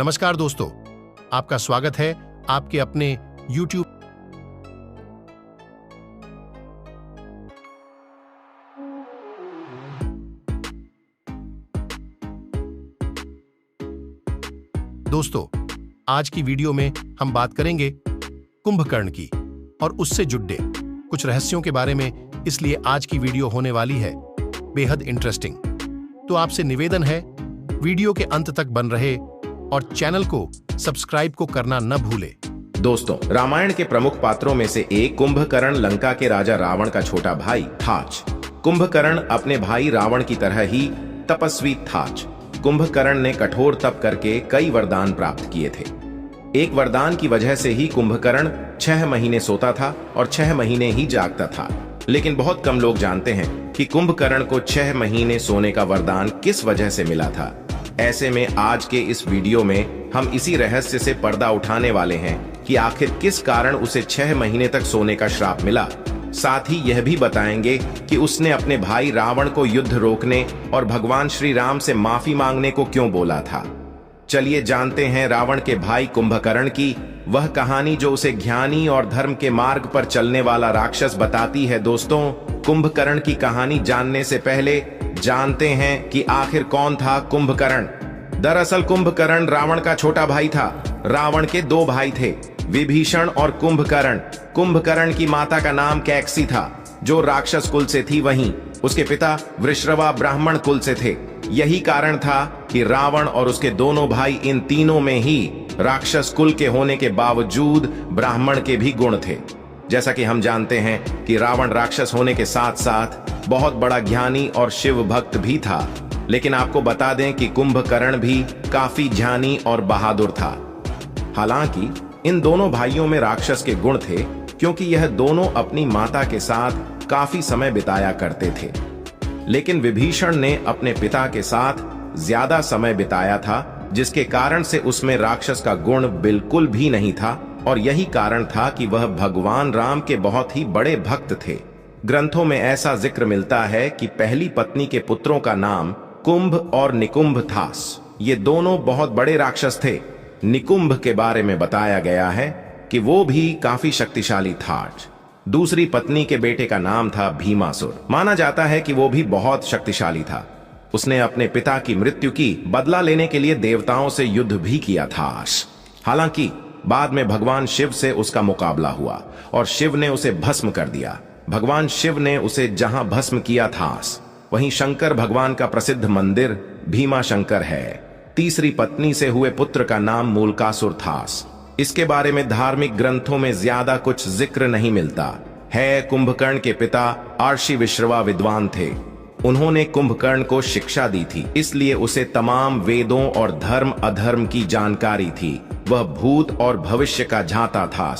नमस्कार दोस्तों, आपका स्वागत है आपके अपने YouTube। दोस्तों, आज की वीडियो में हम बात करेंगे कुंभकर्ण की और उससे जुड़े कुछ रहस्यों के बारे में। इसलिए आज की वीडियो होने वाली है बेहद इंटरेस्टिंग। तो आपसे निवेदन है, वीडियो के अंत तक बन रहे और चैनल को सब्सक्राइब को करना न भूले। दोस्तों, रामायण के प्रमुख पात्रों में से एक कुंभकर्ण लंका के राजा रावण का छोटा भाई थाच। कुंभकर्ण अपने भाई रावण की तरह ही तपस्वी थाच। कुंभकर्ण ने कठोर तप करके कई वरदान प्राप्त किए थे। एक वरदान की वजह से ही कुंभकर्ण 6 महीने सोता था और 6 महीने ही जागता था। लेकिन बहुत कम लोग जानते हैं कि कुंभकर्ण को 6 महीने सोने का वरदान किस वजह से मिला था। ऐसे में आज के इस वीडियो में हम इसी रहस्य से पर्दा उठाने वाले हैं कि आखिर किस कारण उसे 6 महीने तक सोने का श्राप मिला। साथ ही यह भी बताएंगे कि उसने अपने भाई रावण को युद्ध रोकने और भगवान श्री राम से माफी मांगने को क्यों बोला था। चलिए जानते हैं रावण के भाई कुंभकर्ण की वह कहानी जो उसे ज्ञानी और धर्म के मार्ग पर चलने वाला राक्षस बताती है। दोस्तों, कुंभकर्ण की कहानी जानने से पहले जानते हैं कि आखिर कौन था कुंभकर्ण। दरअसल कुंभकर्ण रावण का छोटा भाई था। रावण के 2 भाई थे, विभीषण और कुंभकर्ण। कुंभकर्ण की माता का नाम कैकसी था, जो राक्षस कुल से थी। वहीं उसके पिता वृषरवा ब्राह्मण कुल से थे। यही कारण था कि रावण और उसके दोनों भाई, इन तीनों में ही राक्षस कुल के होने के बावजूद ब्राह्मण के भी गुण थे। जैसा कि हम जानते हैं कि रावण राक्षस होने के साथ साथ बहुत बड़ा ज्ञानी और शिव भक्त भी था। लेकिन आपको बता दें कि कुंभकर्ण भी काफी ज्ञानी और बहादुर था। हालांकि इन दोनों भाइयों में राक्षस के गुण थे, क्योंकि यह दोनों अपनी माता के साथ काफी समय बिताया करते थे। लेकिन विभीषण ने अपने पिता के साथ ज्यादा समय बिताया था, जिसके कारण से उसमें राक्षस का गुण बिल्कुल भी नहीं था। और यही कारण था कि वह भगवान राम के बहुत ही बड़े भक्त थे। ग्रंथों में ऐसा जिक्र मिलता है कि पहली पत्नी के पुत्रों का नाम कुंभ और निकुंभ था। ये दोनों बहुत बड़े राक्षस थे। निकुंभ के बारे में बताया गया है कि वो भी काफी शक्तिशाली था। दूसरी पत्नी के बेटे का नाम था भीमासुर। माना जाता है कि वो भी बहुत शक्तिशाली था। उसने अपने पिता की मृत्यु की बदला लेने के लिए देवताओं से युद्ध भी किया था। हालांकि बाद में भगवान शिव से उसका मुकाबला हुआ और शिव ने उसे भस्म कर दिया। भगवान शिव ने उसे जहां भस्म किया था, वहीं शंकर भगवान का प्रसिद्ध मंदिर भीमा शंकर है। तीसरी पत्नी से हुए पुत्र का नाम मूलकासुर था। इसके बारे में धार्मिक ग्रंथों में ज्यादा कुछ जिक्र नहीं मिलता है। कुंभकर्ण के पिता आर्षि विश्रवा विद्वान थे। उन्होंने कुंभकर्ण को शिक्षा दी थी, इसलिए उसे तमाम वेदों और धर्म अधर्म की जानकारी थी। वह भूत और भविष्य का जानता था।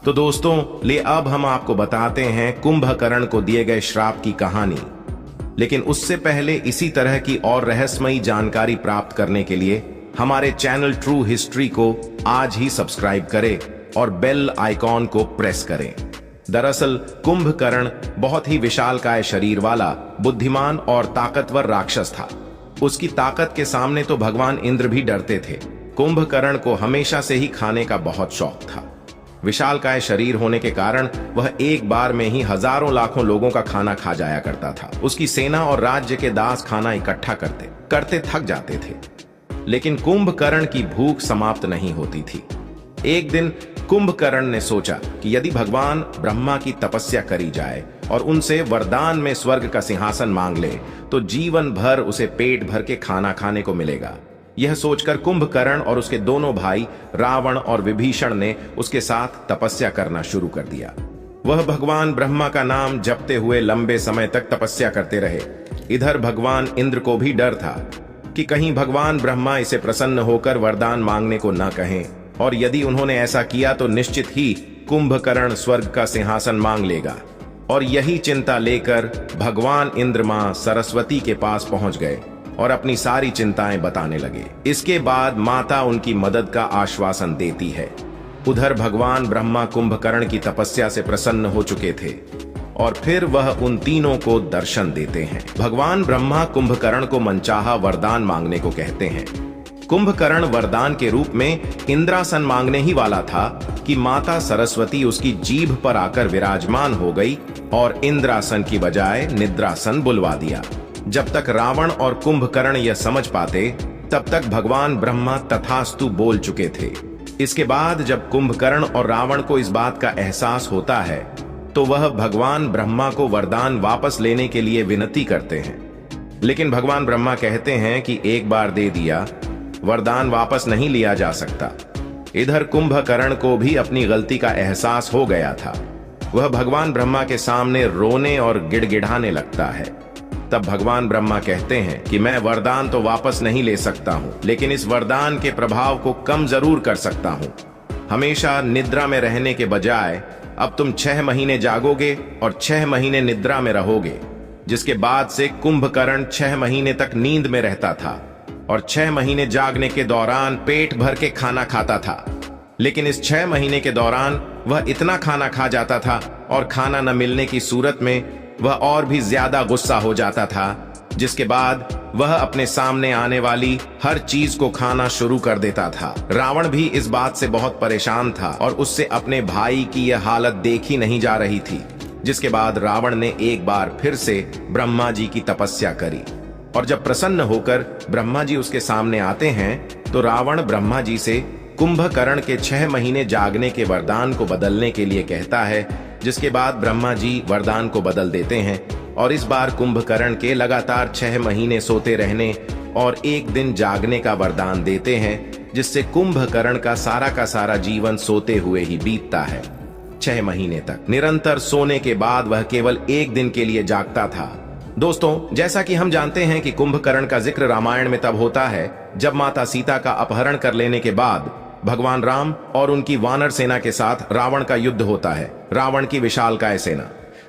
तो दोस्तों, अब हम आपको बताते हैं कुंभकर्ण को दिए गए श्राप की कहानी। लेकिन उससे पहले इसी तरह की और रहस्यमयी जानकारी प्राप्त करने के लिए हमारे चैनल ट्रू हिस्ट्री को आज ही सब्सक्राइब करें और बेल आइकॉन को प्रेस करें। दरअसल कुंभकर्ण बहुत ही विशालकाय शरीर वाला, बुद्धिमान और ताकतवर राक्षस था। उसकी ताकत के सामने तो भगवान इंद्र भी डरते थे। कुंभकर्ण को हमेशा से ही खाने का बहुत शौक था। विशालकाय शरीर होने के कारण वह एक बार में ही हजारों लाखों लोगों का खाना खा जाया करता था। उसकी सेना और राज्य के दास खाना इकट्ठा करते करते थक जाते थे। लेकिन कुंभकर्ण की भूख समाप्त नहीं होती थी। एक दिन कुंभकर्ण ने सोचा कि यदि भगवान ब्रह्मा की तपस्या करी जाए और उनसे वरदान में स्वर्ग का सिंहासन मांग ले, तो जीवन भर उसे पेट भर के खाना खाने को मिलेगा। यह सोचकर कुंभकर्ण और उसके दोनों भाई रावण और विभीषण ने उसके साथ तपस्या करना शुरू कर दिया। वह भगवान ब्रह्मा का नाम जपते हुए लंबे समय तक तपस्या करते रहे। इधर भगवान इंद्र को भी डर था कि कहीं भगवान ब्रह्मा इसे प्रसन्न होकर वरदान मांगने को न कहें, और यदि उन्होंने ऐसा किया तो निश्चित ही कुंभकर्ण स्वर्ग का सिंहासन मांग लेगा। और यही चिंता लेकर भगवान इंद्र मां सरस्वती के पास पहुंच गए और अपनी सारी चिंताएं बताने लगे। इसके बाद माता उनकी मदद का आश्वासन देती है। उधर भगवान ब्रह्मा कुंभकर्ण की तपस्या से प्रसन्न हो चुके थे और फिर वह उन तीनों को दर्शन देते हैं। भगवान ब्रह्मा कुंभकर्ण को मनचाहा वरदान मांगने को कहते हैं। कुंभकर्ण वरदान के रूप में इंद्रासन मांगने ही वाला था कि माता सरस्वती उसकी जीभ पर आकर विराजमान हो गई और इंद्रासन की बजाय निद्रासन बुलवा दिया। जब तक रावण और कुंभकर्ण यह समझ पाते तब तक भगवान ब्रह्मा तथास्तु बोल चुके थे। इसके बाद जब कुंभकर्ण और रावण को इस बात का एहसास होता है तो वह भगवान ब्रह्मा को वरदान वापस लेने के लिए विनती करते हैं, लेकिन भगवान ब्रह्मा कहते हैं कि एक बार दे दिया वरदान वापस नहीं लिया जा सकता। इधर कुंभकर्ण को भी अपनी गलती का एहसास हो गया था। वह भगवान ब्रह्मा के सामने रोने और गिड़गिड़ाने लगता है। तब भगवान ब्रह्मा कहते हैं कि मैं वरदान तो वापस नहीं ले सकता हूं, लेकिन इस वरदान के प्रभाव को कम जरूर कर सकता हूं। हमेशा निद्रा में रहने के बजाय अब तुम 6 महीने जागोगे और 6 महीने निद्रा में रहोगे। जिसके बाद से कुंभकर्ण 6 महीने तक नींद में रहता था और 6 महीने जागने के दौरान पेट भर के खाना खाता था। लेकिन इस 6 महीने के दौरान वह इतना खाना खा जाता था और खाना न मिलने की सूरत में वह और भी ज्यादा गुस्सा हो जाता था, जिसके बाद वह अपने सामने आने वाली हर चीज को खाना शुरू कर देता था। रावण भी इस बात से बहुत परेशान था और उससे अपने भाई की यह हालत देखी नहीं जा रही थी। जिसके बाद रावण ने एक बार फिर से ब्रह्मा जी की तपस्या करी और जब प्रसन्न होकर ब्रह्मा जी उसके सामने आते हैं तो रावण ब्रह्मा जी से कुंभकर्ण के 6 महीने जागने के वरदान को बदलने के लिए कहता है। जिसके बाद ब्रह्मा जी वरदान को बदल देते हैं और इस बार कुंभकर्ण के लगातार 6 महीने सोते रहने और एक दिन जागने का वरदान देते हैं, जिससे कुंभकर्ण का सारा जीवन सोते हुए ही बीतता है। 6 महीने तक निरंतर सोने के बाद वह केवल एक दिन के लिए जागता था। दोस्तों, जैसा कि हम जानते हैं कि कुंभकर्ण का जिक्र रामायण में तब होता है जब माता सीता का अपहरण कर लेने के बाद भगवान राम और उनकी वानर सेना के साथ रावण का युद्ध होता है। रावण की विशालकाय सेना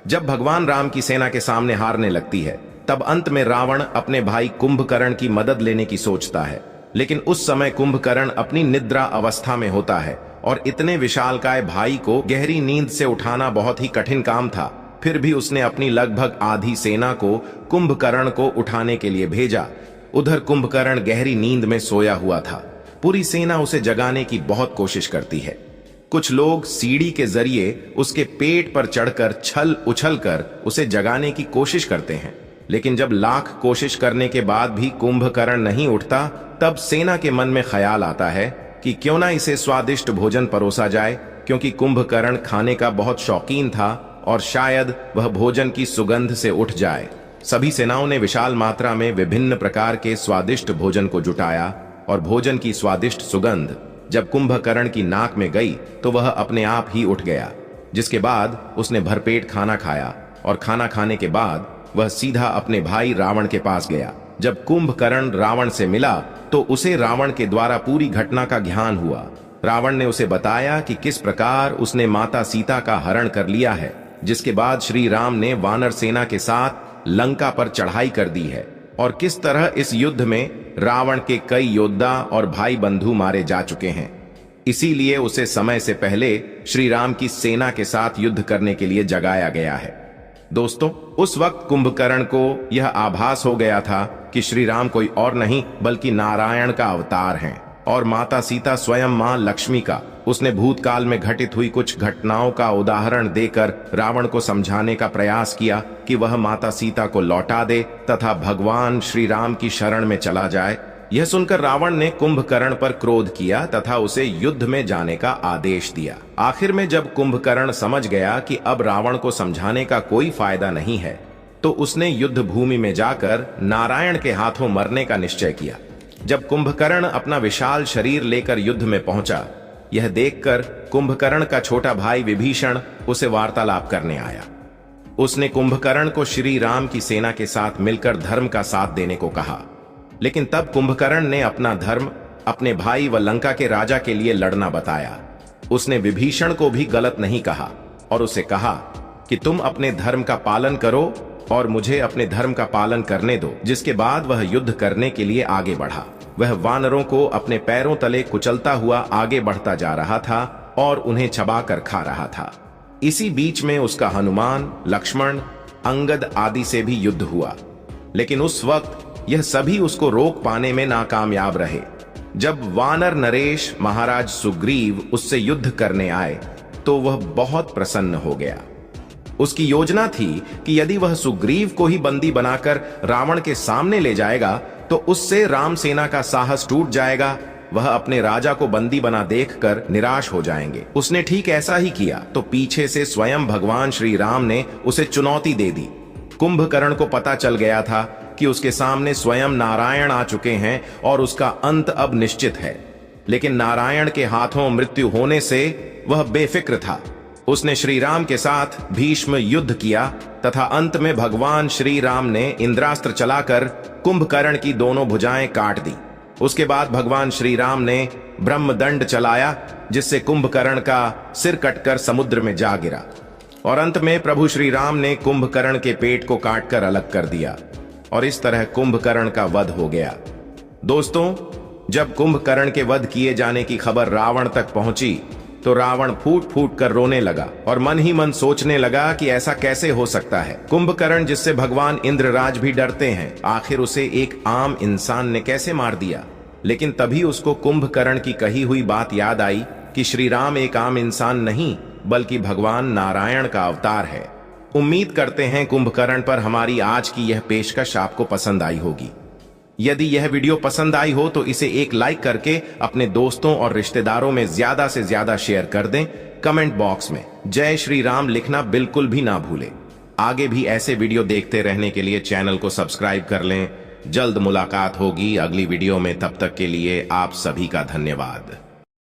जब भगवान राम की सेना के सामने हारने लगती है तब अंत में रावण अपने भाई कुंभकर्ण की मदद लेने की सोचता है, लेकिन उस समय कुंभकर्ण अपनी निद्रा अवस्था में होता है और इतने विशालकाय भाई को गहरी नींद से उठाना बहुत ही कठिन काम था। फिर भी उसने अपनी लगभग आधी सेना को कुंभकर्ण को उठाने के लिए भेजा। उधर कुंभकर्ण गहरी नींद में सोया हुआ था। पूरी सेना उसे जगाने की बहुत कोशिश करती है। कुछ लोग सीढ़ी के जरिए उसके पेट पर चढ़कर छल उछल कर उसे जगाने की कोशिश करते हैं, लेकिन जब लाख कोशिश करने के बाद भी कुंभकर्ण नहीं उठता तब सेना के मन में ख्याल आता है कि क्यों ना इसे स्वादिष्ट भोजन परोसा जाए, क्योंकि कुंभकर्ण खाने का बहुत शौकीन था और शायद वह भोजन की सुगंध से उठ जाए। सभी सेनाओं ने विशाल मात्रा में विभिन्न प्रकार के स्वादिष्ट भोजन को जुटाया और भोजन की स्वादिष्ट सुगंध जब कुंभकर्ण की नाक में गई तो वह अपने आप ही उठ गया। जिसके बाद उसने भरपेट खाना खाया और खाना खाने के बाद वह सीधा अपने भाई रावण के पास गया। जब कुंभकर्ण रावण से मिला तो उसे रावण के द्वारा पूरी घटना का ज्ञान हुआ। रावण ने उसे बताया कि किस प्रकार उसने माता सीता का हरण कर लिया है, जिसके बाद श्री राम ने वानर सेना के साथ लंका पर चढ़ाई कर दी है और किस तरह इस युद्ध में रावण के कई योद्धा और भाई बंधु मारे जा चुके हैं। इसीलिए उसे समय से पहले श्री राम की सेना के साथ युद्ध करने के लिए जगाया गया है। दोस्तों, उस वक्त कुंभकर्ण को यह आभास हो गया था कि श्री राम कोई और नहीं बल्कि नारायण का अवतार हैं और माता सीता स्वयं मां लक्ष्मी का। उसने भूतकाल में घटित हुई कुछ घटनाओं का उदाहरण देकर रावण को समझाने का प्रयास किया कि वह माता सीता को लौटा दे तथा भगवान श्री राम की शरण में चला जाए। यह सुनकर रावण ने कुंभकर्ण पर क्रोध किया तथा उसे युद्ध में जाने का आदेश दिया। आखिर में जब कुंभकर्ण समझ गया कि अब रावण को समझाने का कोई फायदा नहीं है तो उसने युद्ध भूमि में जाकर नारायण के हाथों मरने का निश्चय किया। जब कुंभकर्ण अपना विशाल शरीर लेकर युद्ध में पहुंचा, यह देखकर कुंभकर्ण का छोटा भाई विभीषण उसे वार्तालाप करने आया। उसने कुंभकर्ण को श्री राम की सेना के साथ मिलकर धर्म का साथ देने को कहा, लेकिन तब कुंभकर्ण ने अपना धर्म अपने भाई व लंका के राजा के लिए लड़ना बताया। उसने विभीषण को भी गलत नहीं कहा और उसे कहा कि तुम अपने धर्म का पालन करो और मुझे अपने धर्म का पालन करने दो। जिसके बाद वह युद्ध करने के लिए आगे बढ़ा। वह वानरों को अपने पैरों तले कुचलता हुआ आगे बढ़ता जा रहा था और उन्हें चबाकर खा रहा था। इसी बीच में उसका हनुमान, लक्ष्मण, अंगद आदि से भी युद्ध हुआ, लेकिन उस वक्त यह सभी उसको रोक पाने में नाकामयाब रहे। जब वानर नरेश महाराज सुग्रीव उससे युद्ध करने आए तो वह बहुत प्रसन्न हो गया। उसकी योजना थी कि यदि वह सुग्रीव को ही बंदी बनाकर रावण के सामने ले जाएगा तो उससे राम सेना का साहस टूट जाएगा, वह अपने राजा को बंदी बना देखकर निराश हो जाएंगे। उसने ठीक ऐसा ही किया तो पीछे से स्वयं भगवान श्री राम ने उसे चुनौती दे दी। कुंभकर्ण को पता चल गया था कि उसके सामने स्वयं नारायण आ चुके हैं और उसका अंत अब निश्चित है, लेकिन नारायण के हाथों मृत्यु होने से वह बेफिक्र था। उसने श्री राम के साथ भीष्म युद्ध किया तथा अंत में भगवान श्री राम ने इंद्रास्त्र चलाकर कुंभकर्ण की दोनों भुजाएं काट दी। उसके बाद भगवान श्री राम ने ब्रह्मदंड चलाया जिससे कुंभकर्ण का सिर कटकर समुद्र में जा गिरा और अंत में प्रभु श्री राम ने कुंभकर्ण के पेट को काटकर अलग कर दिया और इस तरह कुंभकर्ण का वध हो गया। दोस्तों, जब कुंभकर्ण के वध किए जाने की खबर रावण तक पहुंची तो रावण फूट फूट कर रोने लगा और मन ही मन सोचने लगा कि ऐसा कैसे हो सकता है। कुंभकर्ण जिससे भगवान इंद्रराज भी डरते हैं, आखिर उसे एक आम इंसान ने कैसे मार दिया। लेकिन तभी उसको कुंभकर्ण की कही हुई बात याद आई कि श्री राम एक आम इंसान नहीं बल्कि भगवान नारायण का अवतार है। उम्मीद करते हैं कुंभकर्ण पर हमारी आज की यह पेशकश आपको पसंद आई होगी। यदि यह वीडियो पसंद आई हो तो इसे एक लाइक करके अपने दोस्तों और रिश्तेदारों में ज्यादा से ज्यादा शेयर कर दें। कमेंट बॉक्स में जय श्री राम लिखना बिल्कुल भी ना भूलें। आगे भी ऐसे वीडियो देखते रहने के लिए चैनल को सब्सक्राइब कर लें। जल्द मुलाकात होगी अगली वीडियो में, तब तक के लिए आप सभी का धन्यवाद।